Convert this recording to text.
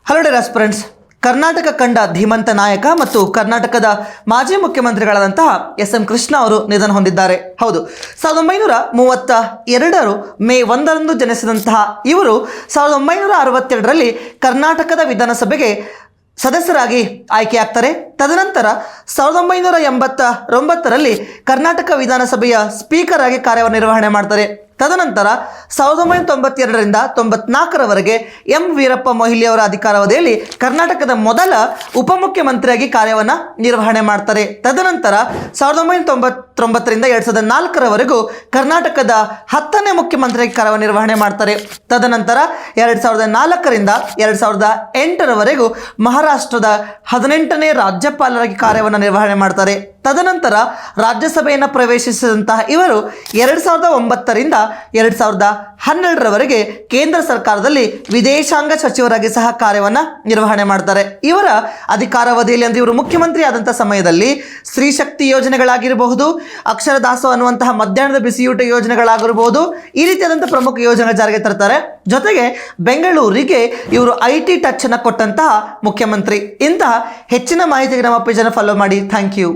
Hello dear aspirants, Karnataka ಕಂಡ ಧೀಮಂತ ನಾಯಕ ಮತ್ತು ಕರ್ನಾಟಕದ ಮಾಜಿ ಮುಖ್ಯಮಂತ್ರಿಗಳಾದಂತಹ ಎಸ್ ಎಂ ಕೃಷ್ಣ ಅವರು ನಿಧನ ಹೊಂದಿದ್ದಾರೆ. ಹೌದು, 1932 ಮೇ 1ರಂದು ಜನಿಸಿದಂತಹ ಇವರು 1962ರಲ್ಲಿ ಕರ್ನಾಟಕದ ವಿಧಾನಸಭೆಗೆ ಸದಸ್ಯರಾಗಿ ಆಯ್ಕೆಯಾಗ್ತಾರೆ. ತದನಂತರ 1989ರಲ್ಲಿ ಕರ್ನಾಟಕ ವಿಧಾನಸಭೆಯ ಸ್ಪೀಕರ್ ಆಗಿ ಕಾರ್ಯನಿರ್ವಹಣೆ ಮಾಡ್ತಾರೆ. ತದನಂತರ 1992ರಿಂದ 94ರವರೆಗೆ ಎಂ ವೀರಪ್ಪ ಮೊಯ್ಲಿ ಅವರ ಅಧಿಕಾರಾವಧಿಯಲ್ಲಿ ಕರ್ನಾಟಕದ ಮೊದಲ ಉಪಮುಖ್ಯಮಂತ್ರಿಯಾಗಿ ಕಾರ್ಯವನ್ನು ನಿರ್ವಹಣೆ ಮಾಡ್ತಾರೆ. ತದನಂತರ 1999ರಿಂದ 2004ರವರೆಗೂ ಕರ್ನಾಟಕದ 10ನೇ ಮುಖ್ಯಮಂತ್ರಿಯಾಗಿ ಕಾರ್ಯನಿರ್ವಹಣೆ ಮಾಡ್ತಾರೆ. ತದನಂತರ 2004ರಿಂದ 2008ರವರೆಗೂ ಮಹಾರಾಷ್ಟ್ರದ 18ನೇ ರಾಜ್ಯಪಾಲರಾಗಿ ಕಾರ್ಯವನ್ನು ನಿರ್ವಹಣೆ ಮಾಡ್ತಾರೆ. ತದನಂತರ ರಾಜ್ಯಸಭೆಯನ್ನು ಪ್ರವೇಶಿಸಿದಂತಹ ಇವರು 2009ರಿಂದ 2012ರವರೆಗೆ ಕೇಂದ್ರ ಸರ್ಕಾರದಲ್ಲಿ ವಿದೇಶಾಂಗ ಸಚಿವರಾಗಿ ಸಹ ಕಾರ್ಯವನ್ನು ನಿರ್ವಹಣೆ ಮಾಡ್ತಾರೆ. ಇವರ ಅಧಿಕಾರಾವಧಿಯಲ್ಲಿ ಅಂದರೆ ಇವರು ಮುಖ್ಯಮಂತ್ರಿ ಆದಂಥ ಸಮಯದಲ್ಲಿ ಸ್ತ್ರೀ ಶಕ್ತಿ ಯೋಜನೆಗಳಾಗಿರಬಹುದು, ಅಕ್ಷರ ದಾಸೋಹ ಅನ್ನುವಂತಹ ಮಧ್ಯಾಹ್ನದ ಬಿಸಿಯೂಟ ಯೋಜನೆಗಳಾಗಿರಬಹುದು, ಈ ರೀತಿಯಾದಂಥ ಪ್ರಮುಖ ಯೋಜನೆ ಜಾರಿಗೆ ತರ್ತಾರೆ. ಜೊತೆಗೆ ಬೆಂಗಳೂರಿಗೆ ಇವರು IT ಟಚ್ ಅನ್ನು ಕೊಟ್ಟಂತಹ ಮುಖ್ಯಮಂತ್ರಿ. ಇಂತಹ ಹೆಚ್ಚಿನ ಮಾಹಿತಿಗೆ ನಮ್ಮ ಪೇಜನ್ನು ಫಾಲೋ ಮಾಡಿ. Thank you.